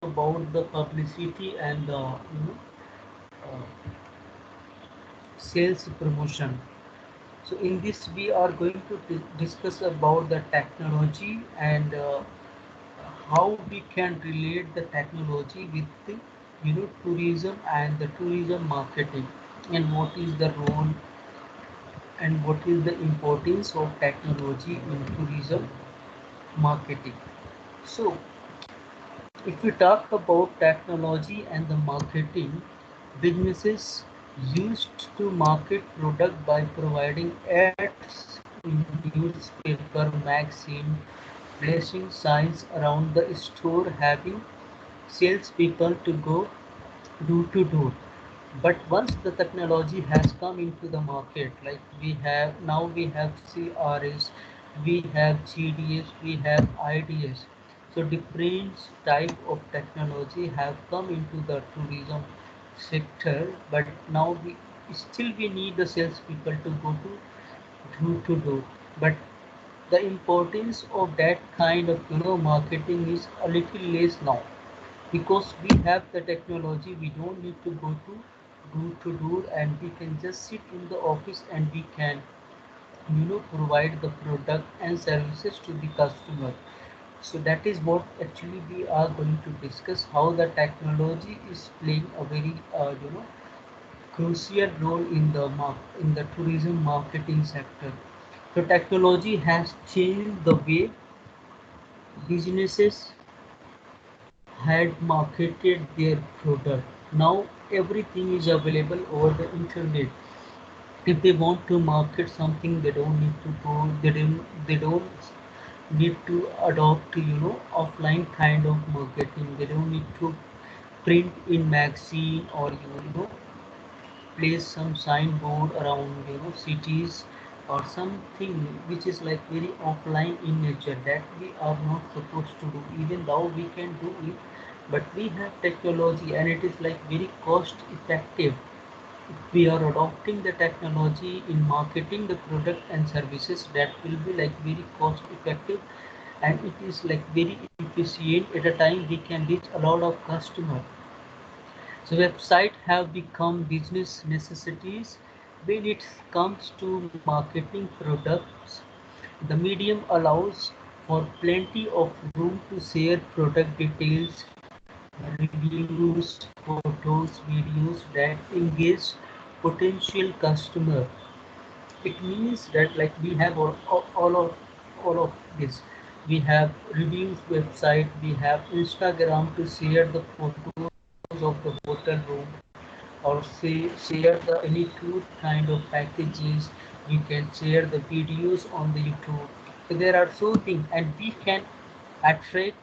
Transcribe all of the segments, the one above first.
about the publicity and the uh, sales promotion. So in this we are going to discuss about the technology and how we can relate the technology with the tourism and the tourism marketing, and what is the role and what is the importance of technology in tourism marketing. So if we talk about technology and the marketing, businesses used to market product by providing ads in newspaper, magazine, placing signs around the store, having salespeople to go door to door. But once the technology has come into the market, like we have CRS, we have GDS, we have IDS. So different type of technology have come into the tourism sector, but now we need the salespeople to go to door to door. But the importance of that kind of marketing is a little less now, because we have the technology. We don't need to go to door, and we can just sit in the office and we can provide the product and services to the customer. So that is what actually we are going to discuss, how the technology is playing a very crucial role in the in the tourism marketing sector. So technology has changed the way businesses had marketed their product. Now everything is available over the internet. If they want to market something, they don't need to go. They don't need to adopt offline kind of marketing. They don't need to print in magazine, or place some signboard around cities, or something which is like very offline in nature, that we are not supposed to do. Even though we can do it, but we have technology and it is like very cost effective. If we are adopting the technology in marketing the product and services, that will be like very cost effective, and it is like very efficient. At a time we can reach a lot of customers. So websites have become business necessities when it comes to marketing products. The medium allows for plenty of room to share product details, reviews, photos, videos that engage potential customer. It means that like we have all of this. We have reviews website, we have Instagram to share the photos of the hotel room, or share the any tour kind of packages. We can share the videos on the YouTube. So there are so things, and we can attract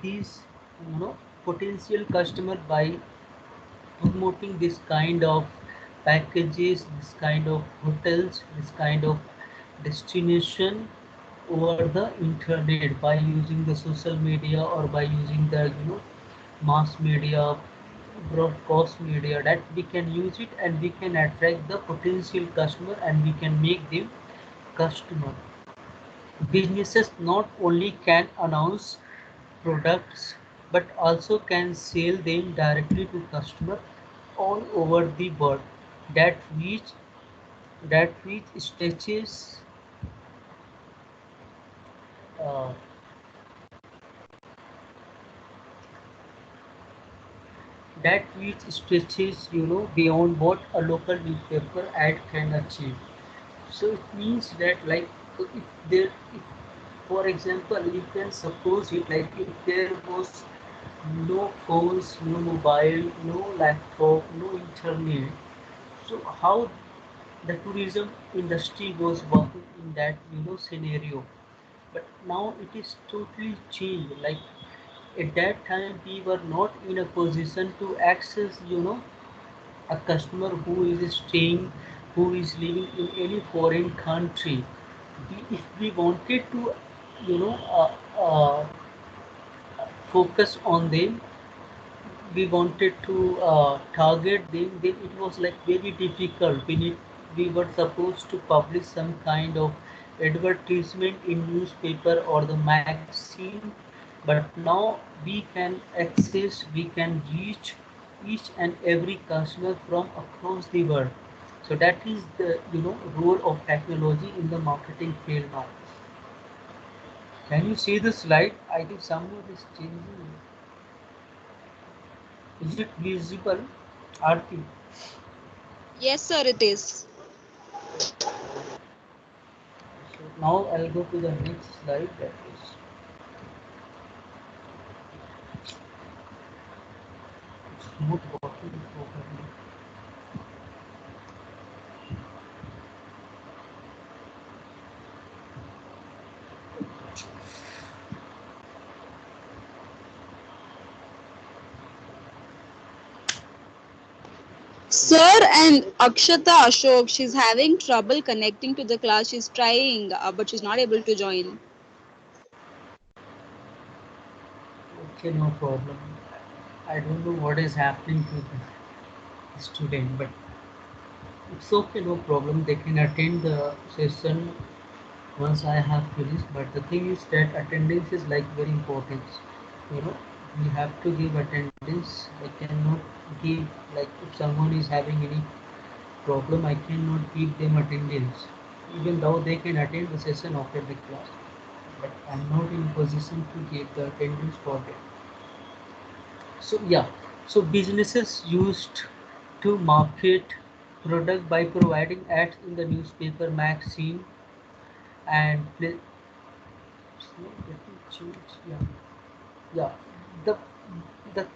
these potential customer by promoting this kind of packages, this kind of hotels, this kind of destination over the internet, by using the social media or by using the mass media, broadcast media, that we can use it and we can attract the potential customer and we can make them customer. Businesses not only can announce products but also can sell them directly to customer all over the world. That reach that reach stretches uh, that reach stretches beyond what a local newspaper ad can achieve. So it means that like if there if, for example, you can suppose it like if there was no phones, no mobile, no laptop, no internet, so how the tourism industry was working in that scenario. But now it is totally changed. Like at that time we were not in a position to access a customer who is staying, who is living in any foreign country. If we wanted to you know uh, uh, focus on them, we wanted to target them, then it was like very difficult. We were supposed to publish some kind of advertisement in newspaper or the magazine But now we can access, we can reach each and every customer from across the world. So that is the role of technology in the marketing field now. Can you see the slide? I think someone is changing. Is it visible, Arti? Yes, sir, it is. So now I'll go to the next slide. That is it's not working properly. Sir, and Akshata Ashok, she's having trouble connecting to the class. She's trying, but she's not able to join. Okay, no problem. I don't know what is happening to the student, but it's okay, no problem. They can attend the session once I have finished. But the thing is that attendance is like very important. You know, we have to give attendance. I cannot give, like, if someone is having any problem, I cannot give them attendance, even though they can attend the session after the class. But I'm not in position to give the attendance for them. So yeah, so businesses used to market product by providing ads in the newspaper, magazine, and it's not getting changed. Yeah, yeah. The the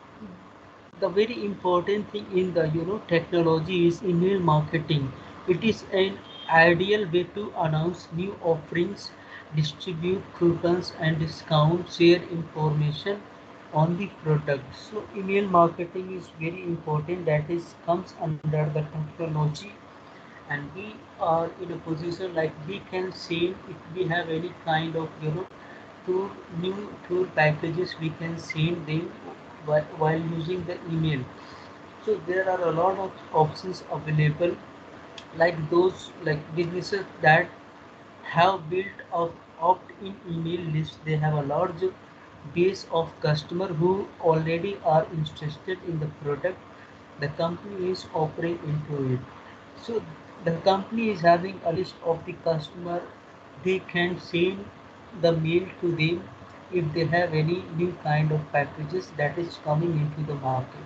the very important thing in the technology is email marketing. It is an ideal way to announce new offerings, distribute coupons and discounts, share information on the product. So email marketing is very important. That is comes under the technology, and we are in a position like we can send if we have any kind of tour new tour packages, we can send them while using the email. So there are a lot of options available, like those like businesses that have built up opt-in email lists. They have a large base of customers who already are interested in the product the company is offering into it. So the company is having a list of the customer. They can send the mail to them if they have any new kind of packages that is coming into the market.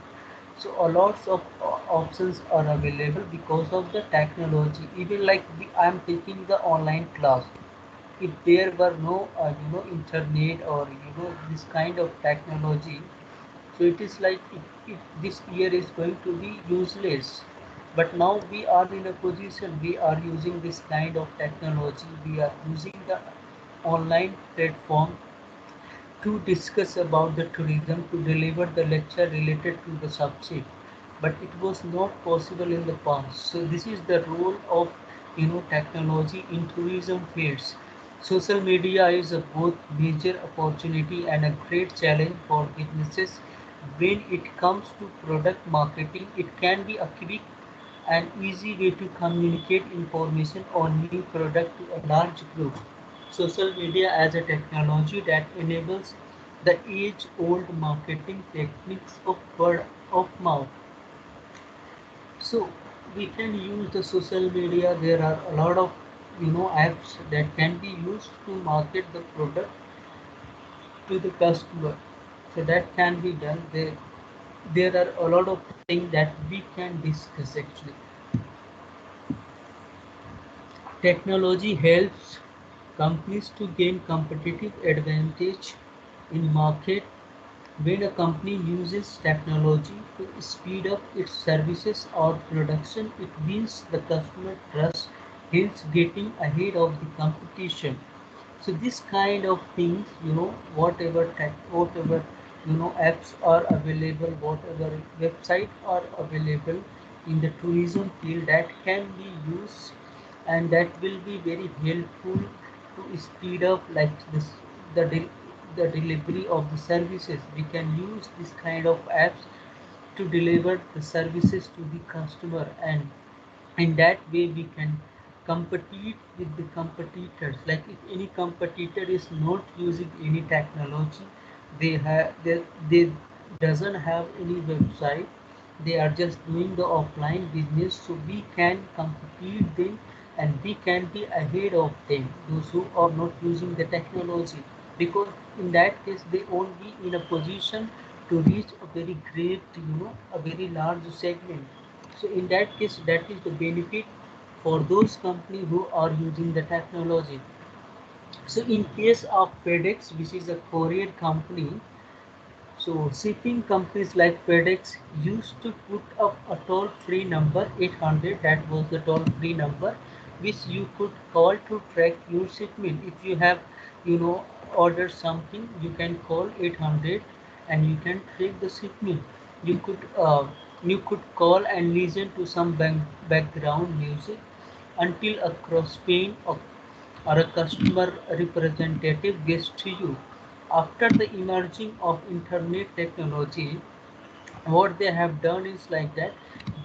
So a lots of options are available because of the technology. Even like I am taking the online class, if there were no internet or this kind of technology, so it is like if this year is going to be useless. But now we are in a position, we are using this kind of technology, we are using the online platform to discuss about the tourism, to deliver the lecture related to the subject, but it was not possible in the past. So this is the role of technology in tourism fields. Social media is a both major opportunity and a great challenge for businesses. When it comes to product marketing, it can be a quick and easy way to communicate information on new product to a large group. Social media as a technology that enables the age-old marketing techniques of word of mouth. So we can use the social media. There are a lot of apps that can be used to market the product to the customer. So that can be done. There are a lot of things that we can discuss actually. Technology helps companies to gain competitive advantage in market. When a company uses technology to speed up its services or production, it wins the customer trust, hence getting ahead of the competition. So this kind of things, whatever apps are available, whatever website are available in the tourism field that can be used, and that will be very helpful to speed up like this the del- the delivery of the services. We can use this kind of apps to deliver the services to the customer, and in that way we can compete with the competitors. Like if any competitor is not using any technology, They doesn't have any website. They are just doing the offline business, so we can compete them and we can be ahead of them, those who are not using the technology, because in that case they won't be in a position to reach a very great, a very large segment. So in that case, that is the benefit for those companies who are using the technology. So in case of FedEx, which is a courier company, so shipping companies like FedEx used to put up a toll-free number 800. That was the toll-free number which you could call to track your shipment. If you have, ordered something, you can call 800 and you can track the shipment. You could uh, you could call and listen to some background music until a cross pane or a customer representative gets to you. After the emerging of internet technology, what they have done is like that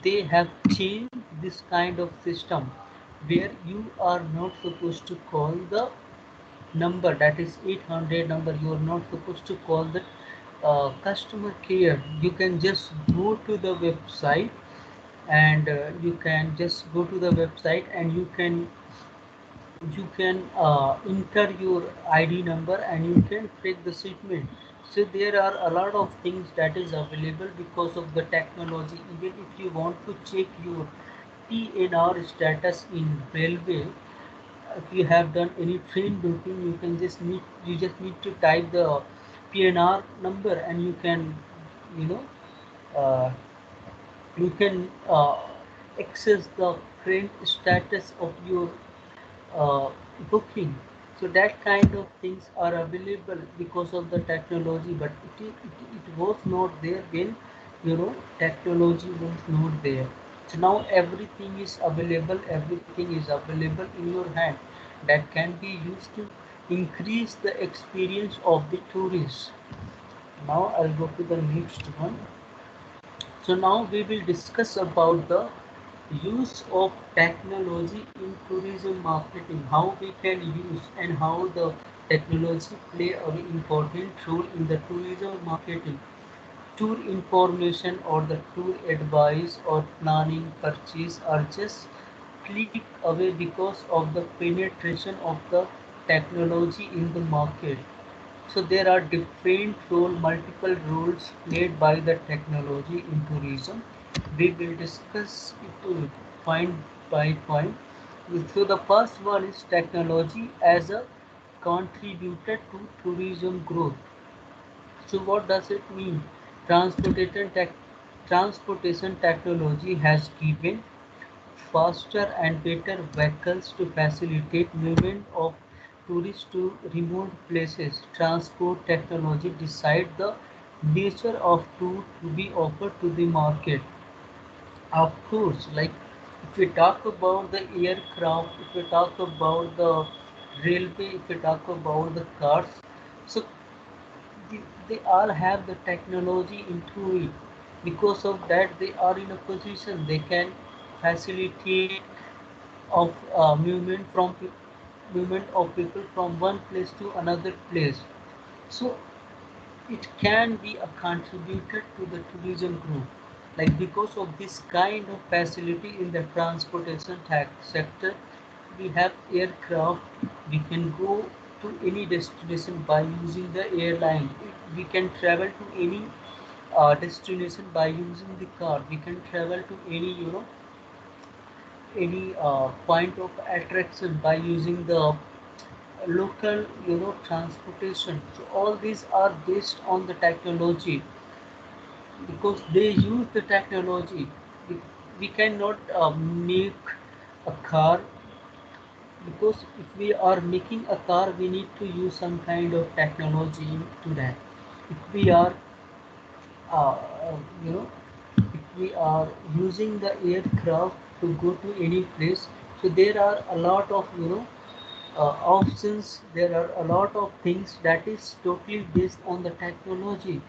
they have changed this kind of system where you are not supposed to call the number, that is 800 number. You are not supposed to call the customer care. You can just go to the website, and you can just go to the website and you can enter your ID number and you can take the shipment. So there are a lot of things that is available because of the technology. Even if you want to check your PNR status in railway, if you have done any train booking, you just need to type the PNR number and you know uh, you can access the train status of your uh, booking. So that kind of things are available because of the technology, but it was not there when technology was not there. So now everything is available, everything is available in your hand, that can be used to increase the experience of the tourists. Now I'll go to the next one. So now we will discuss about the use of technology in tourism marketing, how we can use and how the technology play an important role in the tourism marketing. Tour information or the tour advice or planning purchase are just click away because of the penetration of the technology in the market. So there are different multiple roles played by the technology in tourism. We will discuss it point by point. So the first one is technology as a contributor to tourism growth. So what does it mean? Transportation tech Transportation technology has given faster and better vehicles to facilitate movement of tourists to remote places. Transport technology decide the nature of tour to be offered to the market. Of course, like if we talk about the aircraft, if we talk about the railway, if we talk about the cars, so they all have the technology into it. Because of that, they are in a position they can facilitate of movement of people from one place to another place. So it can be a contributor to the tourism group. Like because of this kind of facility in the transportation sector, we have aircraft. We can go to any destination by using the airline. We can travel to any destination by using the car. We can travel to any point of attraction by using the local transportation. So all these are based on the technology because they use the technology. We cannot make a car, because if we are making a car we need to use some kind of technology into that. If we are uh, you know if we are using the aircraft to go to any place, so there are a lot of options. There are a lot of things that is totally based on the technology.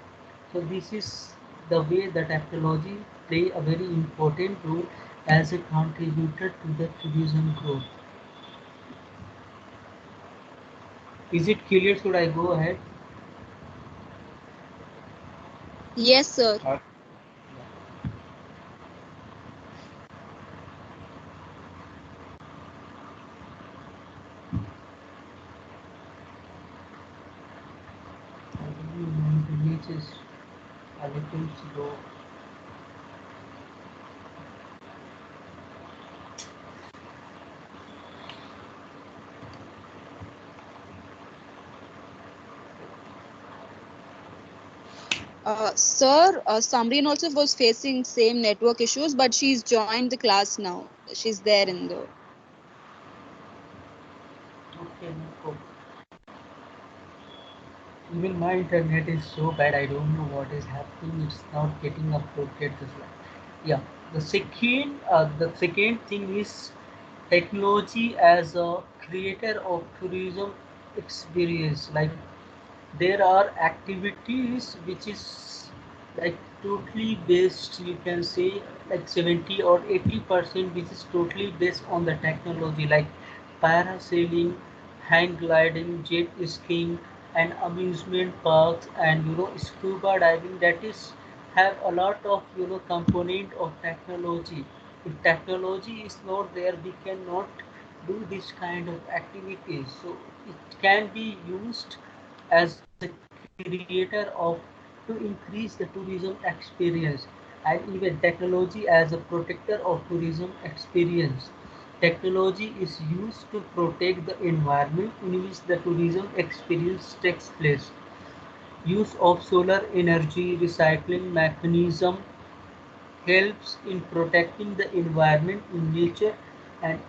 So this is the way the technology play a very important role as a contributor to the tourism growth. Is it clear? Should I go ahead? Yes, sir. I believe my village is a little slow. Sir, Samreen also was facing same network issues, but she's joined the class now. She's there in the. Okay, no problem. Even my internet is so bad, I don't know what is happening. It's not getting uploaded. This line. Yeah. The second thing is technology as a creator of tourism experience. Like there are activities which is like totally based. You can say like 70 or 80% which is totally based on the technology, like parasailing, hang gliding, jet skiing, and amusement parks, and scuba diving. That is have a lot of component of technology. If technology is not there, we cannot do this kind of activities. So it can be used as a creator of to increase the tourism experience, and even technology as a protector of tourism experience. Technology is used to protect the environment in which the tourism experience takes place. Use of solar energy recycling mechanism helps in protecting the environment in nature and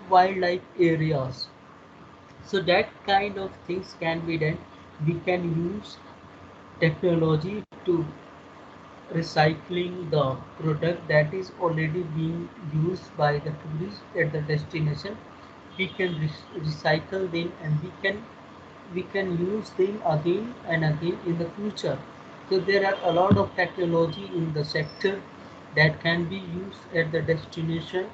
wildlife areas. So that kind of things can be done. We can use technology to recycling the product that is already being used by the tourists at the destination. We can recycle them, and we can use them again and again in the future. So there are a lot of technology in the sector that can be used at the destination,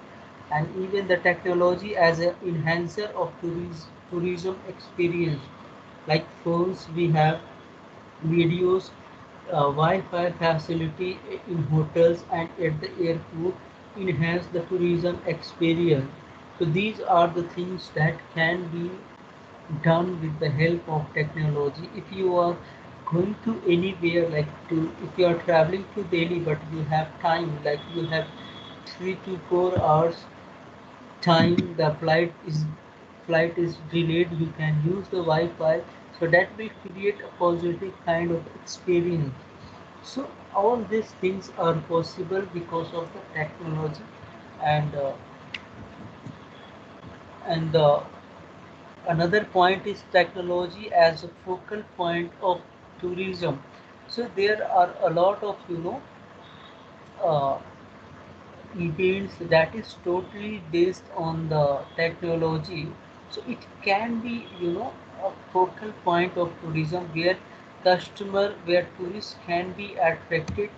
and even the technology as an enhancer of tourism experience. Like phones, we have videos, Wi-Fi facility in hotels and at the airport enhance the tourism experience. So these are the things that can be done with the help of technology. If you are going to anywhere, like to if you are traveling to Delhi but you have time, like you have 3 to 4 hours time, the flight is delayed, you can use the Wi-Fi. So that will create a positive kind of experience. So all these things are possible because of the technology. And uh, and uh, another point is technology as a focal point of tourism. So there are a lot of uh, events that is totally based on the technology. So it can be a focal point of tourism where tourists can be attracted.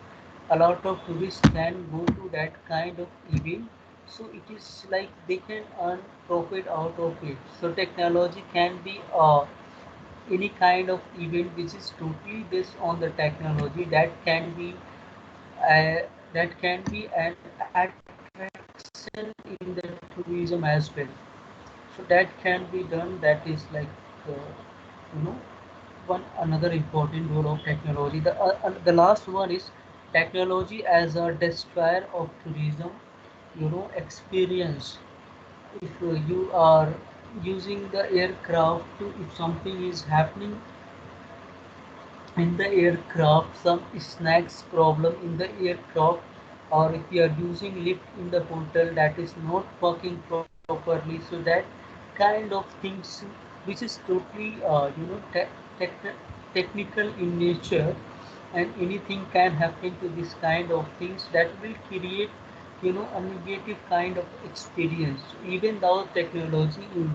A lot of tourists can go to that kind of event. So it is like they can earn profit out of it. So technology can be any kind of event which is totally based on the technology. Uh, that can be an attraction in the tourism as well. So that can be done. That is like you know one another important role of technology. The last one is technology as a destroyer of tourism experience. If you are using the aircraft to, if something is happening in the aircraft, some snacks problem in the aircraft, or if you are using lift in the hotel that is not working properly. So that kind of things which is totally technical in nature, and anything can happen to this kind of things that will create a negative kind of experience. Even though technology will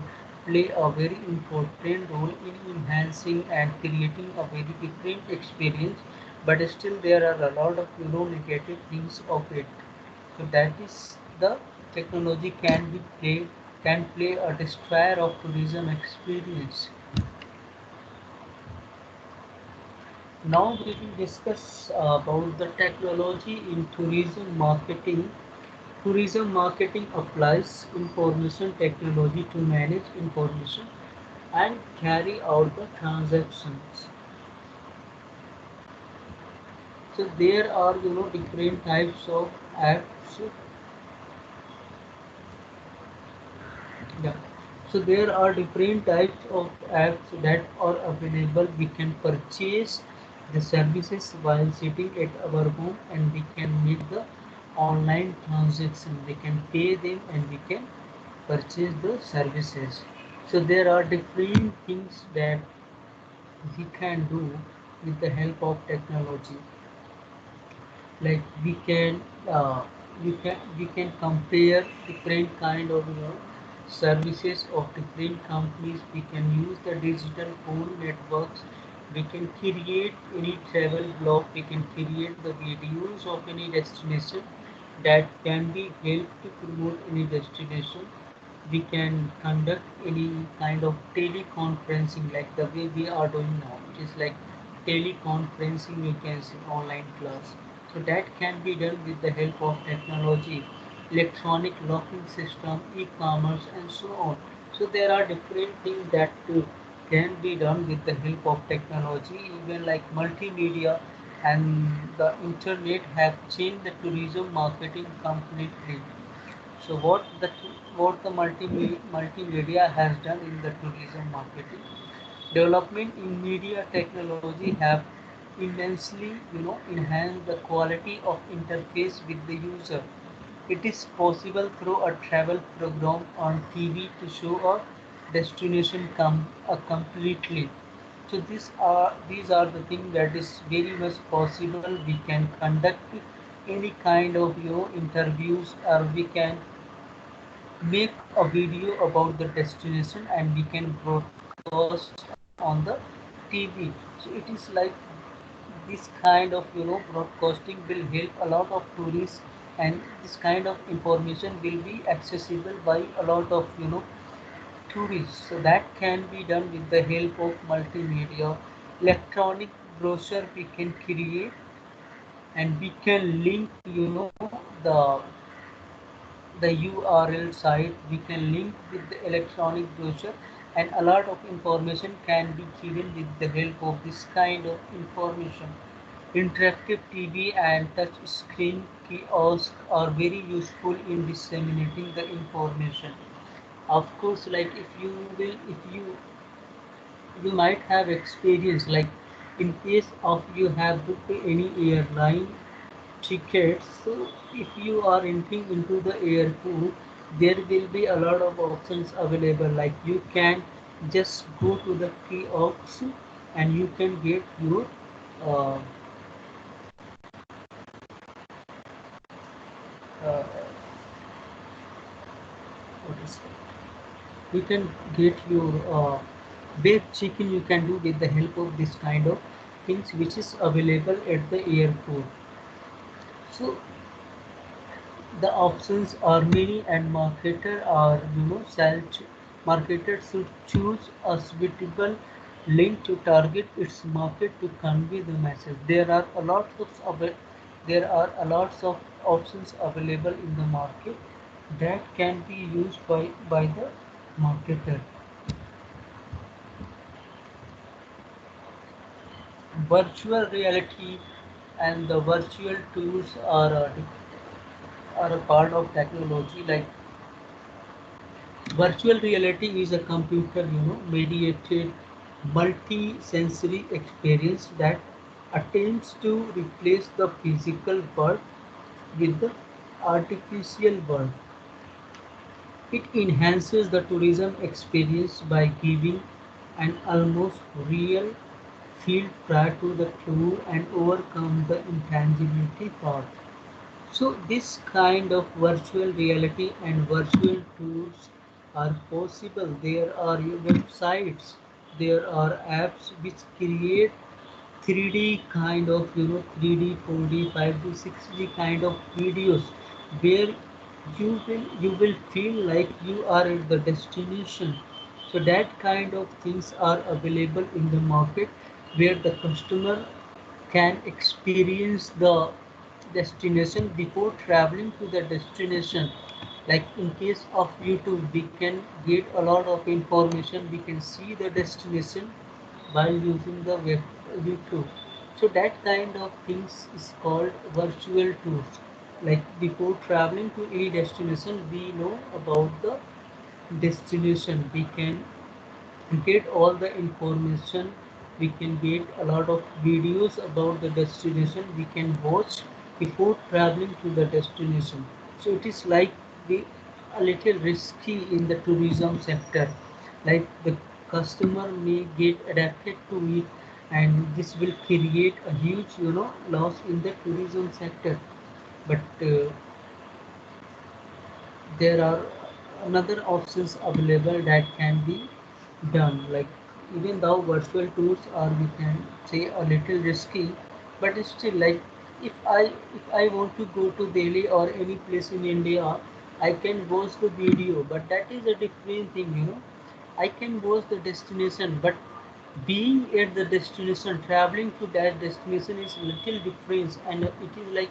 play a very important role in enhancing and creating a very different experience, but still there are a lot of negative things of it. So that is the technology can play a destroyer of tourism experience. Now we will discuss about the technology in tourism marketing. Tourism marketing applies information technology to manage information and carry out the transactions. So there are different types of apps. Yeah. So there are different types of apps that are available. We can purchase the services while sitting at our home, and we can make the online transaction. We can pay them and we can purchase the services. So there are different things that we can do with the help of technology. Like uh, we can compare different kind of services of different companies. We can use the digital phone networks. We can create any travel blog. We can create the videos of any destination that can be helped to promote any destination. We can conduct any kind of teleconferencing like the way we are doing now. It is like teleconferencing, you can see online class. So that can be done with the help of technology, electronic locking system, e-commerce, and so on. So there are different things that can be done with the help of technology. Even like multimedia and the internet have changed the tourism marketing completely. So what the multimedia has done in the tourism marketing? Development in media technology have immensely enhanced the quality of interface with the user. It is possible through a travel program on TV to show a destination completely. So these are the things that is very much possible. We can conduct any kind of interviews, or we can make a video about the destination and we can broadcast on the TV. So it is like this kind of broadcasting will help a lot of tourists, and this kind of information will be accessible by a lot of tourists. So that can be done with the help of multimedia. Electronic brochure we can create, and we can link the URL site. We can link with the electronic brochure, and a lot of information can be given with the help of this kind of information. Interactive TV and touch screen kiosks are very useful in disseminating the information. Of course, like if you might have experience, like in case of you have booked any airline tickets. So if you are entering into the airport, there will be a lot of options available. Like you can just go to the kiosk and you can get your uh, uh, what is it? You can get your baked chicken. You can do with the help of this kind of things which is available at the airport. So the options are many, and marketer are marketer should choose a suitable link to target its market to convey the message. There are a lots of options available in the market that can be used by the marketer. Virtual reality and the virtual tools are a part of technology. Like virtual reality is a computer, mediated multi-sensory experience that attempts to replace the physical world with the artificial world. It enhances the tourism experience by giving an almost real feel prior to the tour and overcome the intangibility part. So this kind of virtual reality and virtual tours are possible. There are websites, there are apps which create 3D kind of 3D, 4D, 5D, 6D kind of videos where you will feel like you are at the destination. So that kind of things are available in the market where the customer can experience the destination before traveling to the destination. Like in case of YouTube, we can get a lot of information, we can see the destination while using the web YouTube. So that kind of things is called virtual tours. Like before traveling to any destination, we know about the destination, we can get all the information, we can get a lot of videos about the destination, we can watch before traveling to the destination. So it is like the a little risky in the tourism sector, like the customer may get adapted to it, and this will create a huge loss in the tourism sector. But there are another options available that can be done. Like even though virtual tours are, we can say, a little risky, but it's still like, if I want to go to Delhi or any place in India, I can watch the video, but that is a different thing. I can watch the destination, but being at the destination, traveling to that destination is little different, and it is like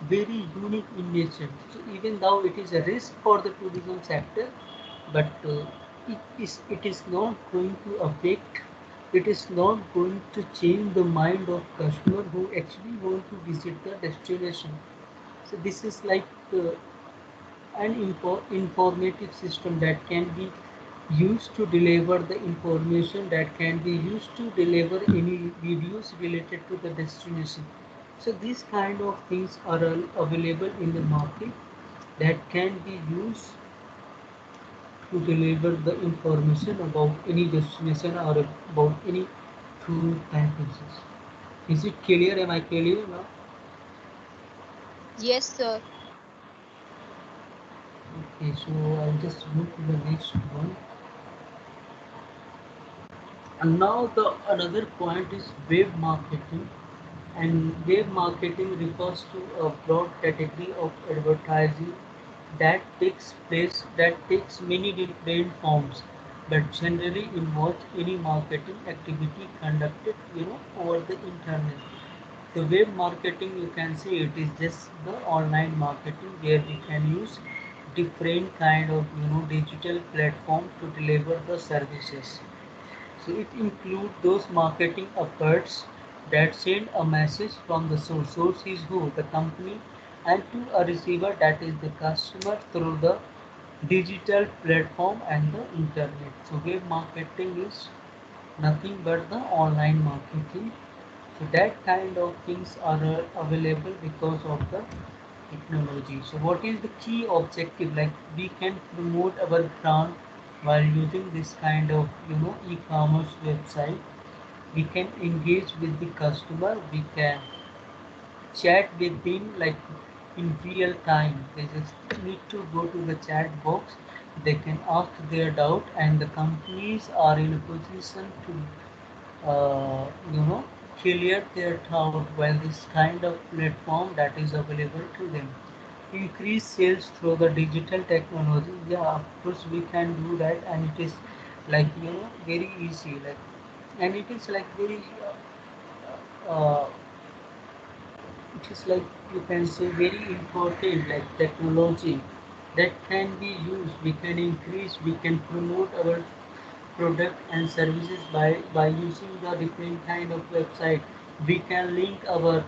very unique in nature. So even though it is a risk for the tourism sector, but it is not going to affect, it is not going to change the mind of customer who actually want to visit the destination. So this is like an informative system that can be used to deliver the information, that can be used to deliver any videos related to the destination. So these kind of things are available in the market that can be used to deliver the information about any destination or about any tour packages. Is it clear? Am I clear now? Yes, sir. Okay, so I'll just move to the next one. And now the another point is web marketing. And web marketing refers to a broad category of advertising that takes many different forms, but generally involves any marketing activity conducted over the internet. The web marketing, you can say, it is just the online marketing where we can use different kind of digital platform to deliver the services. So it includes those marketing efforts that send a message from the source is who, the company, and to a receiver, that is the customer, through the digital platform and the internet. So web marketing is nothing but the online marketing. So that kind of things are available because of the technology. So what is the key objective? Like we can promote our brand while using this kind of e-commerce website. We can engage with the customer. We can chat with them like in real time. They just need to go to the chat box. They can ask their doubt, and the companies are in a position to uh, you know clear their doubt while this kind of platform that is available to them. Increase sales through the digital technology. Yeah, of course we can do that, and it is like very easy, like, and it is like very uh, it is like, you can say, very important, like technology that can be used. We can increase, we can promote our product and services by using the different kind of website. We can link our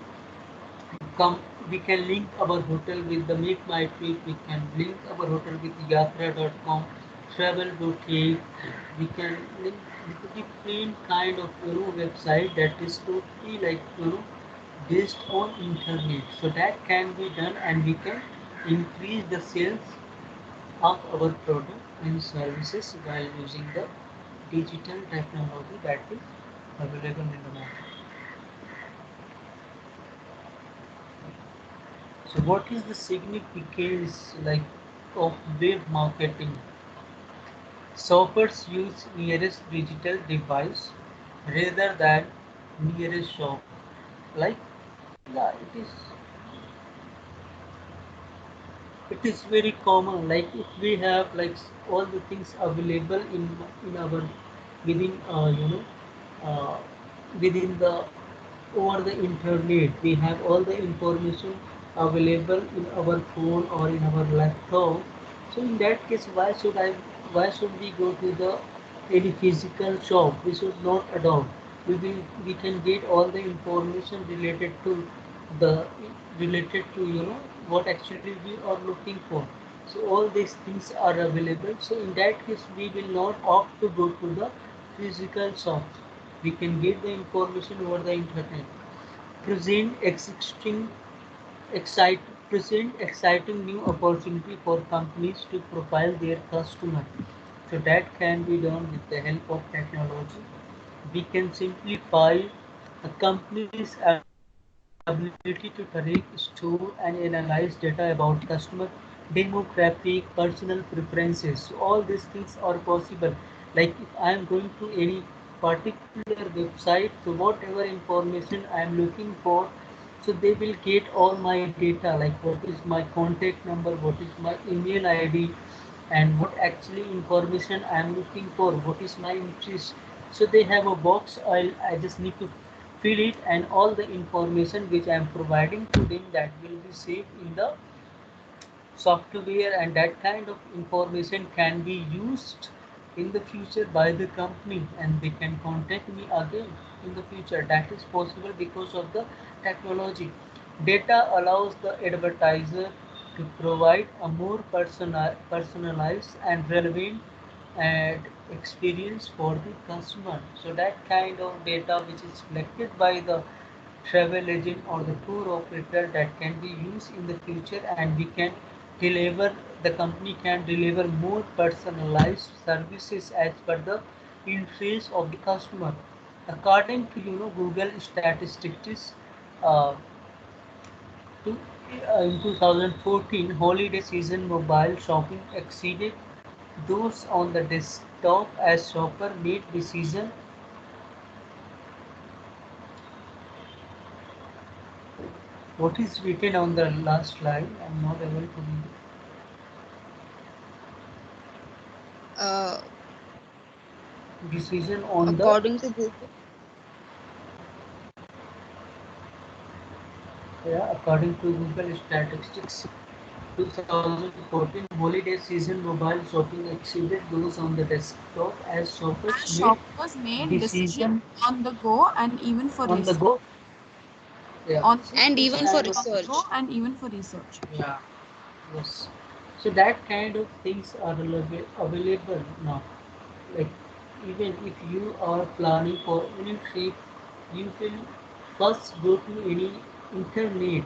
come we can link our hotel with the Make My Trip. We can link our hotel with yatra.com, travel.aid. We can link with different kind of website that is totally like based on internet. So that can be done, and we can increase the sales of our product and services while using the digital technology that is available in the market. So what is the significance like of web marketing? Shoppers use nearest digital device rather than nearest shop. Like, yeah, it is very common. Like if we have like all the things available in our within uh, within the over the internet. We have all the information available in our phone or in our laptop. So in that case, why should we go to the any physical shop? We should not adopt. We can get all the information the related to what actually we are looking for. So all these things are available. So in that case, we will not opt to go to the physical shops. We can get the information over the internet. Present existing excite present exciting new opportunity for companies to profile their customer. So that can be done with the help of technology. We can simplify a company's ability to track, store, and analyze data about customer demographic, personal preferences. So all these things are possible. Like if I am going to any particular website, so whatever information I am looking for, so they will get all my data, like what is my contact number, what is my email ID, and what actually information I am looking for, what is my interest. So they have a box. I just need to fill it, and all the information which I am providing to them, that will be saved in the software, and that kind of information can be used in the future by the company, and they can contact me again in the future. That is possible because of the technology. Data allows the advertiser to provide a more personalized and relevant ad experience for the customer. So that kind of data which is collected by the travel agent or the tour operator, that can be used in the future, and we can deliver the company can deliver more personalized services as per the interest of the customer. According to Google statistics, uh, to, in 2014, holiday season mobile shopping exceeded those on the desktop as shopper made decision. What is written on the last line? I'm not able to read. Uh, Decision on the, according to Google, yeah, according to Google statistics, 2014 holiday season mobile shopping exceeded those on the desktop as shoppers As made shoppers made decision decision on the go and even for on the research. go. Yeah, On so and this even for kind of, on the go research. and even for research. yeah, yes. So that kind of things are available now. Like even if you are planning for any trip, you will first go to any internet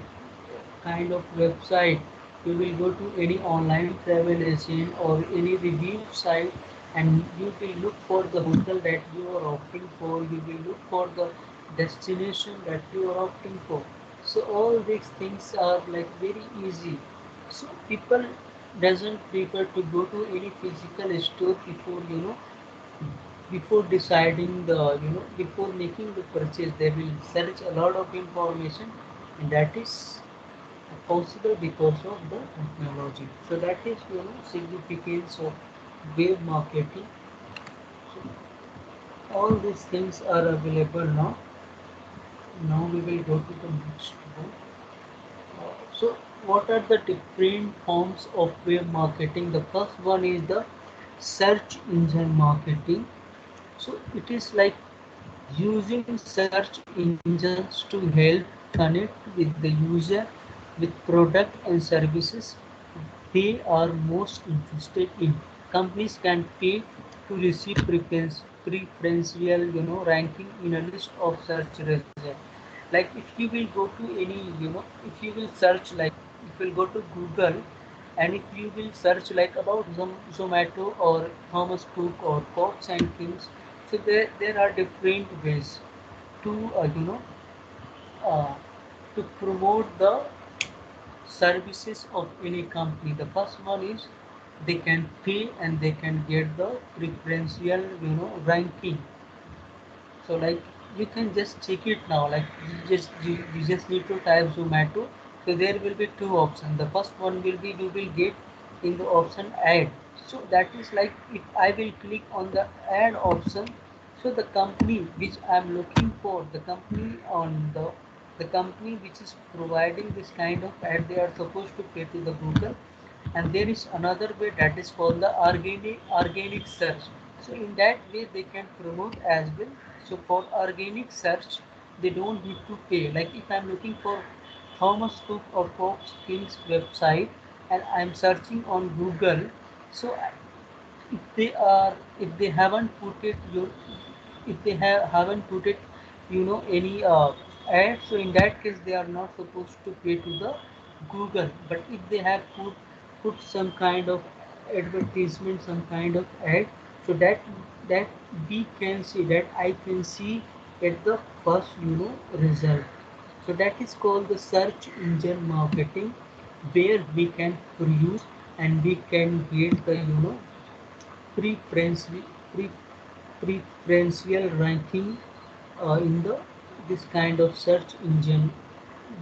kind of website. You will go to any online travel agent or any review site, and you will look for the hotel that you are opting for. You will look for the destination that you are opting for. So all these things are like very easy. So people doesn't prefer to go to any physical store before before deciding the before making the purchase. They will search a lot of information, and that is possible because of the technology. So that is significance of web marketing. So all these things are available now. Now we will go to the next one. So what are the different forms of web marketing? The first one is the search engine marketing. So it is like using search engines to help connect with the user with product and services they are most interested in. Companies can pay to receive preferential ranking in a list of search results. Like if you will go to any if you will search, like if you will go to Google, and if you will search like about Zomato or Thomas Cook or Cox and Kings, so there are different ways to uh, to promote the services of any company. The first one is they can pay and they can get the preferential ranking. So like you can just check it now. Like you just need to type Zomato. So there will be two options. The first one will be you will get in the option ad. So that is like if I will click on the ad option, So the company which I'm looking for, the company which is providing this kind of ad, they are supposed to pay to the Google. And there is another way that is called the organic search. So in that way they can promote as well. So for organic search, they don't need to pay. Like if I'm looking for Thomas Cook or Coke King's website and I'm searching on Google, so if they are if they haven't put it you if they haven't put it any ad, so in that case they are not supposed to pay to the Google. But if they have put some kind of advertisement, some kind of ad, so that we can see, that I can see at the first result. So that is called the search engine marketing, where we can produce and we can get the preferential pre- preferential ranking in the this kind of search engine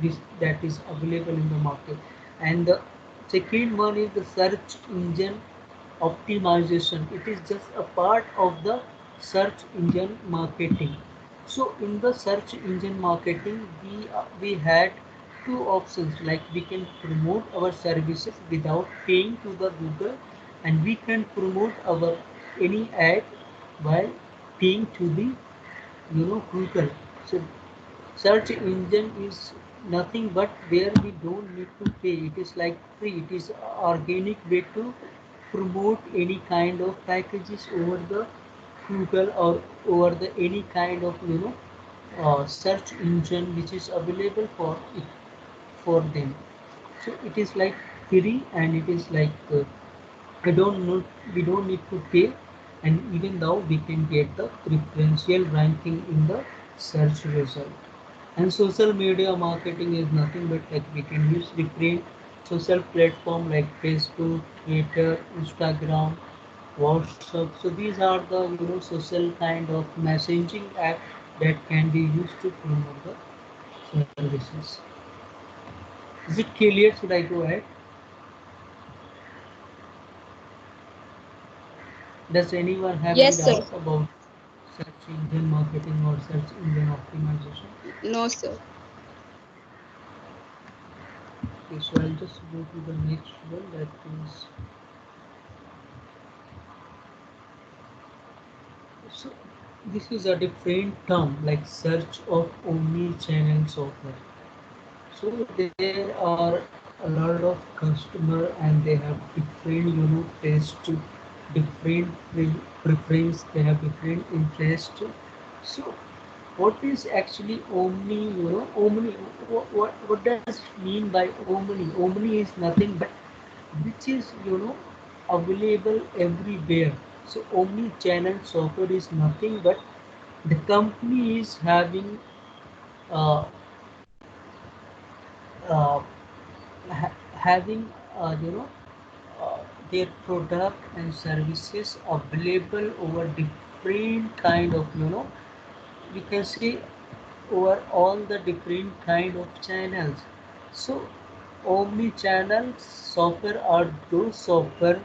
this that is available in the market. And the second one is the search engine optimization. It is just a part of the search engine marketing. So in the search engine marketing, we had two options, like we can promote our services without paying to the Google, and we can promote our any ad while paying to the Google. So search engine is nothing but where we don't need to pay. It is like free. It is organic way to promote any kind of packages over the Google or over the any kind of search engine which is available for it, for them. So it is like free, and it is like I don't know, we don't need to pay, and even though we can get the preferential ranking in the search result. And social media marketing is nothing but like we can use different social platform like Facebook, Twitter, Instagram, WhatsApp. So these are the social kind of messaging app that can be used to promote the services. Is it clear? Should I go ahead? Does anyone have any Yes, sir. doubts about search engine marketing or search engine optimization? No, sir. Okay, so I'll just go to the next one, that is, so this is a different term like search of omni-channel software. So there are a lot of customer and they have different taste, different preference, they have different interest. So what is actually omni? Omni, what does it mean by omni? Omni is nothing but which is available everywhere. So omni channel software is nothing but the company is having uh, uh, having uh, their product and services available over different kind of you can say over all the different kind of channels. So omni-channel software are those software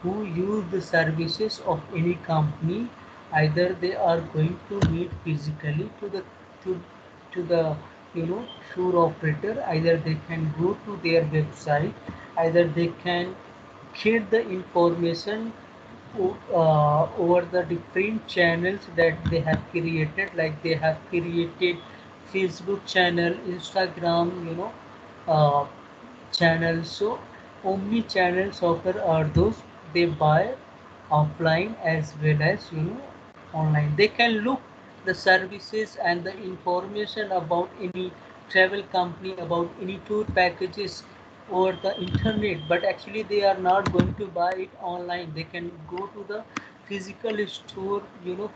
who use the services of any company. Either they are going to meet physically to to the tour operator. Either they can go to their website. Either they can get the information over the different channels that they have created, like they have created Facebook channel, Instagram uh, channels. So omni channel software are those they buy offline as well as online. They can look the services and the information about any travel company, about any tour packages over the internet, but actually they are not going to buy it online. They can go to the physical store,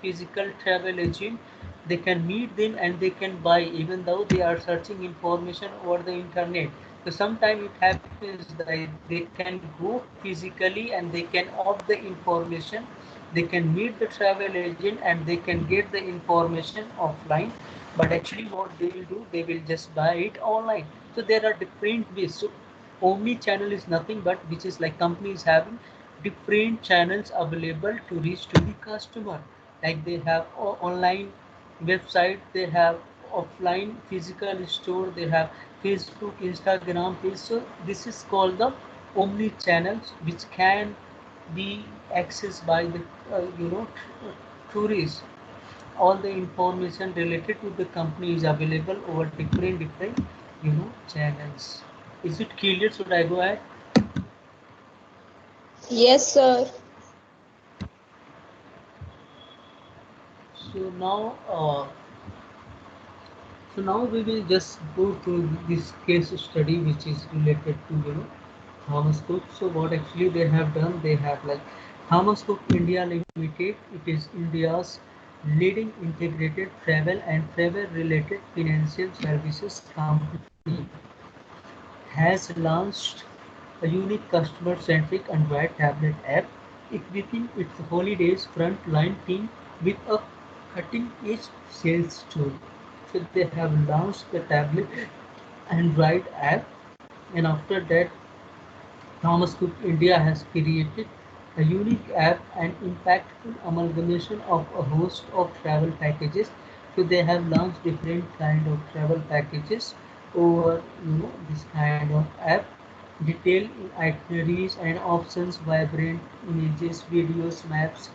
physical travel agent. They can meet them and they can buy, even though they are searching information over the internet. So sometimes it happens that they can go physically and they can opt the information. They can meet the travel agent and they can get the information offline. But actually what they will do, they will just buy it online. So there are different ways. So omni channel is nothing but which is like companies having different channels available to reach to the customer. Like they have online website, they have offline physical store, they have Facebook, Instagram page. So this is called the omni channels, which can be accessed by the tourists. All the information related to the company is available over different channels. Is it clear? Should I go ahead? Yes, sir. So now, we will just go through this case study, which is related to Thomas Cook. So what actually they have done? They have like Thomas Cook India Limited. It is India's leading integrated travel and travel related financial services company. Has launched a unique customer-centric Android tablet app equipping its holidays frontline team with a cutting-edge sales tool. So they have launched the tablet Android app, and after that, Thomas Cook India has created a unique app and impactful amalgamation of a host of travel packages. So they have launched different kind of travel packages over this kind of app. Detailed itineraries and options, vibrant images, videos, maps,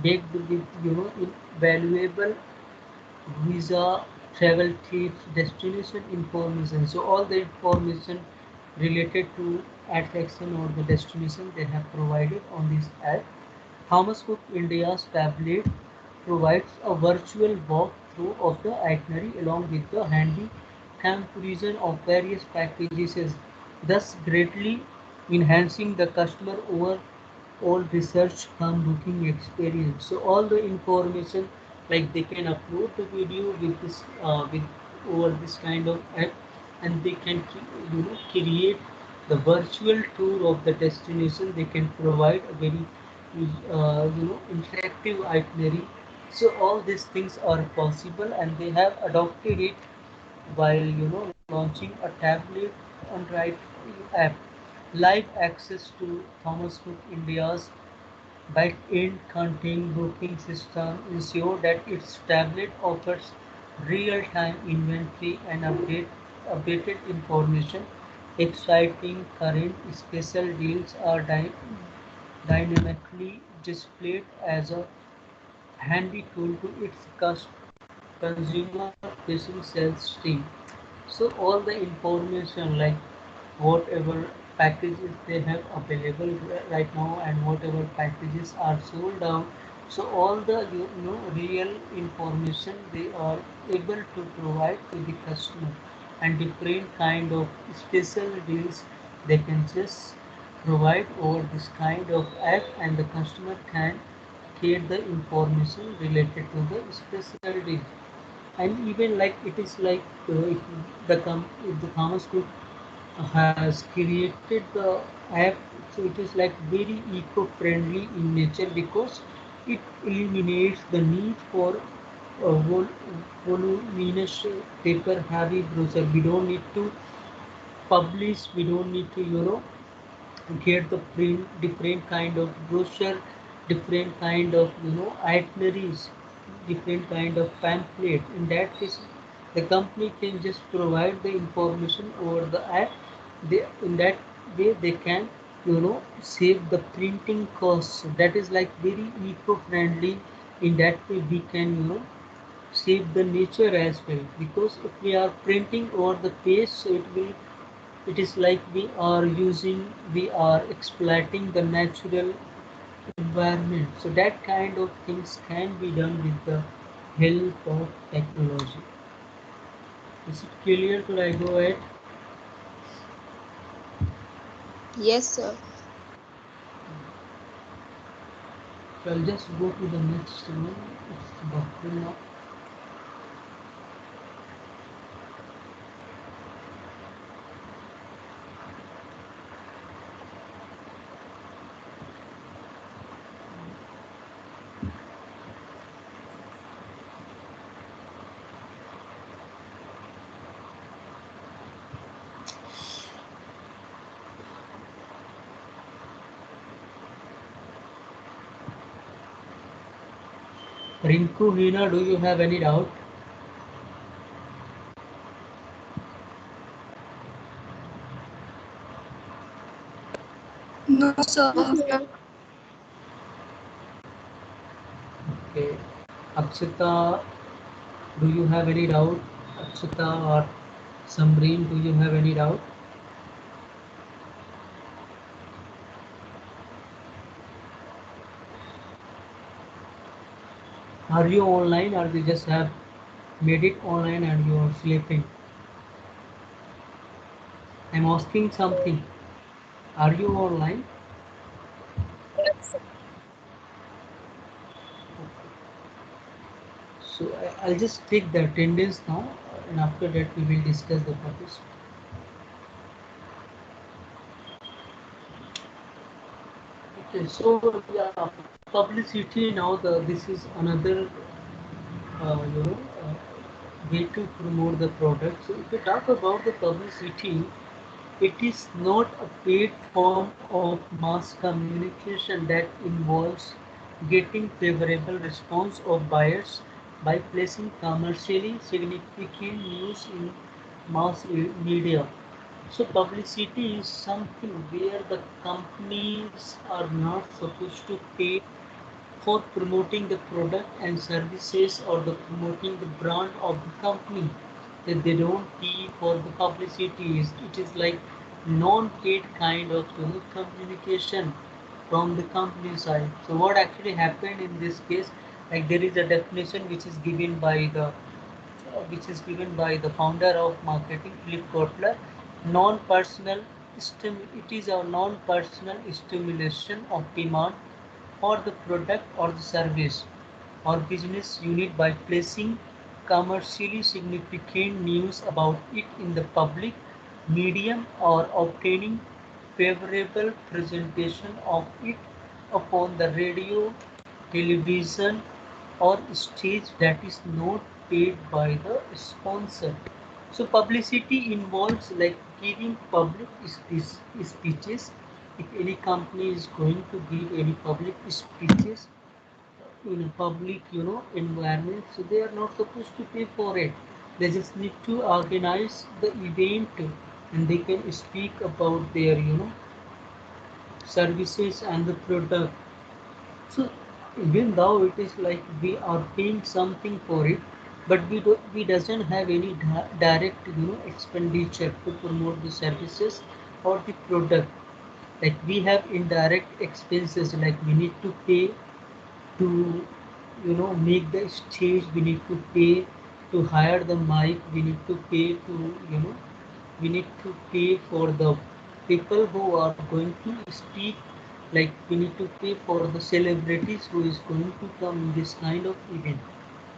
baked with invaluable visa, travel tips, destination information. So all the information related to attraction or the destination they have provided on this app. Thomas Cook India's tablet provides a virtual walkthrough of the itinerary along with the handy comparison of various packages, thus greatly enhancing the customer overall research cum booking experience. So all the information, like they can upload the video with this with over this kind of app, and they can create the virtual tour of the destination. They can provide a very interactive itinerary. So all these things are possible, and they have adopted it while launching a tablet Android app. Live access to Thomas Cook India's back-end content booking system ensure that its tablet offers real-time inventory and updated information. Exciting current special deals are dynamically displayed as a handy tool to its consumer-facing sales team. So all the information, like whatever packages they have available right now and whatever packages are sold out, so all the real information they are able to provide to the customer, and different kind of special deals they can just provide over this kind of app, and the customer can get the information related to the special deal. And even like it is like if the Thomas Cook has created the app, so it is like very eco-friendly in nature, because it eliminates the need for voluminous paper heavy brochure. We don't need to publish, we don't need to get the print different kind of brochure, different kind of itineraries, different kind of pamphlet. In that case, the company can just provide the information over the app. They, in that way, they can save the printing costs. So that is like very eco-friendly. In that way, we can save the nature as well, because if we are printing over the page, so it is like we are exploiting the natural environment. So that kind of things can be done with the help of technology. Is it clear? Could I go ahead? Yes, sir. So I'll just go to the next one. It's buffering up. Rinku, Hina, do you have any doubt? No, sir. Okay. Akshita, do you have any doubt? Akshita or Samreen, do you have any doubt? Are you online or you just have made it online and you are sleeping? I'm asking something. Are you online? So I'll just take the attendance now, and after that we will discuss the topics. Okay, so yeah, publicity now. This is another you know way to promote the product. So if you talk about the publicity, it is not a paid form of mass communication that involves getting favorable response of buyers by placing commercially significant news in mass media. So publicity is something where the companies are not supposed to pay for promoting the product and services or the promoting the brand of the company. That they don't pay for the publicity. It is like non-paid kind of communication from the company side. So what actually happened in this case, like there is a definition which is given by the founder of marketing, Philip Kotler. Non-personal it is a non-personal stimulation of demand for the product or the service or business unit by placing commercially significant news about it in the public medium or obtaining favorable presentation of it upon the radio, television or stage that is not paid by the sponsor. So publicity involves like giving public speeches. If any company is going to give any public speeches in a public environment, so they are not supposed to pay for it. They just need to organize the event and they can speak about their services and the product. So even though it is like we are paying something for it, but we doesn't have any direct expenditure to promote the services or the product. Like we have indirect expenses, like we need to pay to make the stage, we need to pay to hire the mic, we need to pay to we need to pay for the people who are going to speak, like we need to pay for the celebrities who is going to come in this kind of event.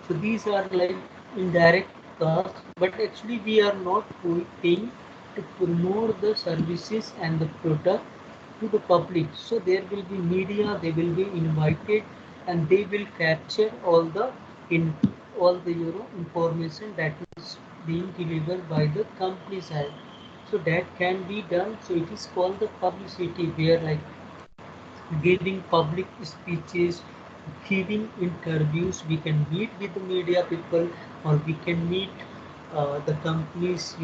So these are like indirect costs, but actually we are not paying to promote the services and the product to the public. So there will be media, they will be invited, and they will capture in all the information that is being delivered by the company side. So that can be done. So it is called the publicity, where like giving public speeches, giving interviews. We can meet with the media people, or we can meet the companies,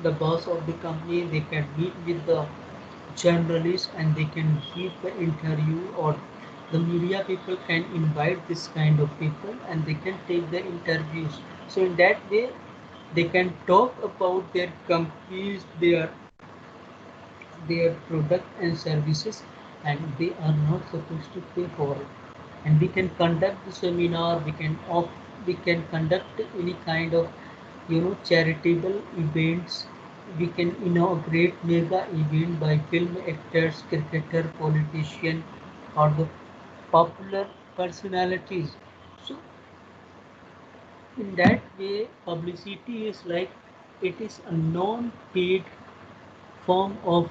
the boss of the company. They can meet with the journalists and they can give the interview, or the media people can invite this kind of people and they can take the interviews. So in that way, they can talk about their companies, their product and services, and they are not supposed to pay for it. And we can conduct the seminar, we can conduct any kind of charitable events. We can inaugurate mega event by film actors, cricketer, politician, or the popular personalities. So in that way, publicity is like it is a non-paid form of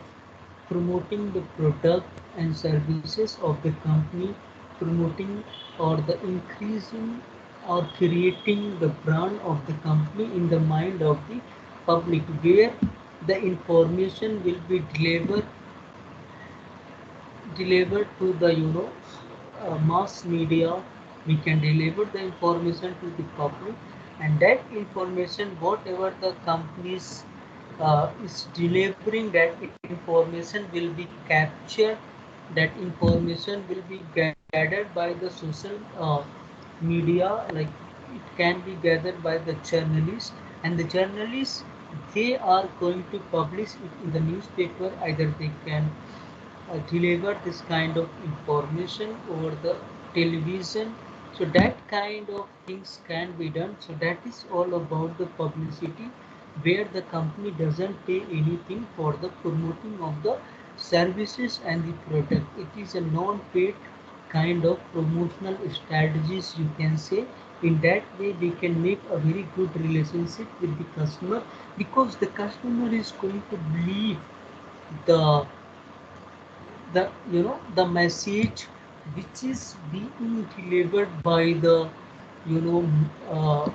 promoting the product and services of the company, promoting or the increasing or creating the brand of the company in the mind of the public, where the information will be delivered to the mass media, We can deliver the information to the public, and that information, whatever the companies is delivering, that information will be captured, that information will be gathered by the social media, like it can be gathered by the journalists, and the journalists, they are going to publish it in the newspaper. Either they can deliver this kind of information over the television. So that kind of things can be done. So that is all about the publicity, where the company doesn't pay anything for the promoting of the services and the product. It is a non-paid kind of promotional strategies, you can say. In that way we can make a very good relationship with the customer, because the customer is going to believe the the message which is being delivered by the you know uh,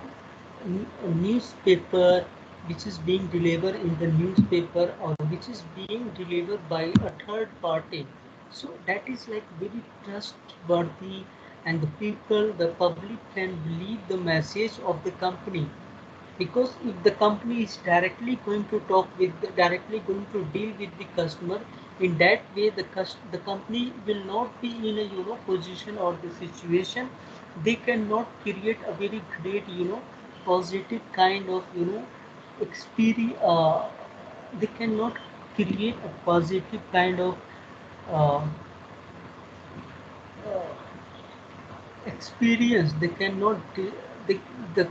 newspaper, which is being delivered in the newspaper, or which is being delivered by a third party. So that is like very trustworthy, and the people, the public can believe the message of the company. Because if the company is directly going to talk with directly going to deal with the customer, in that way the company will not be in a position or the situation. They cannot create a very great positive kind of experience. They cannot create a positive kind of uh, uh, experience. They cannot the the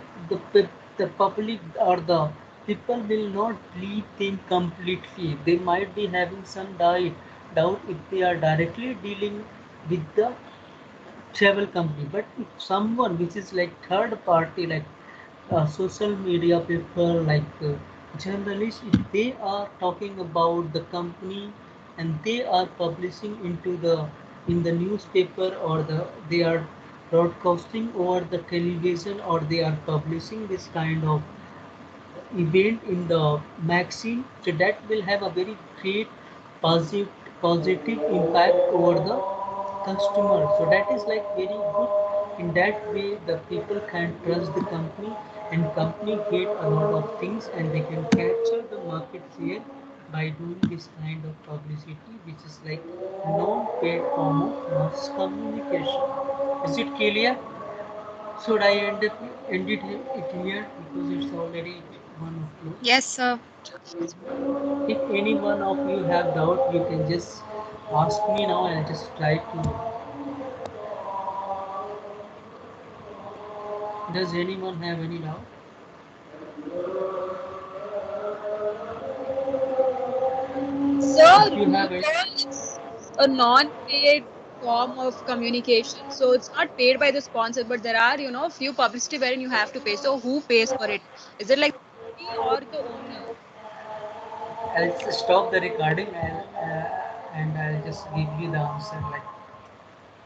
the, the public or the people will not believe them completely. They might be having some doubt if they are directly dealing with the travel company. But if someone which is like third party, like social media people, like journalists, if they are talking about the company and they are publishing into the in the newspaper, or they are broadcasting over the television, or they are publishing this kind of event in the magazine, so that will have a very great positive positive impact over the customer. So that is like very good. In that way the people can trust the company, and company get a lot of things, and they can capture the market share by doing this kind of publicity, which is like non-paid form of mass communication. Is it clear? Should I end it here because it's already 1 o'clock? Yes, sir. If any one of you have doubt, you can just ask me now. I'll just try to. Does anyone have any doubt? Sir, If you have it, it's a non-paid form of communication. So it's not paid by the sponsor, but there are, few publicity wherein you have to pay. So who pays for it? Is it like me or the owner? I'll just stop the recording, and I'll just give you the answer like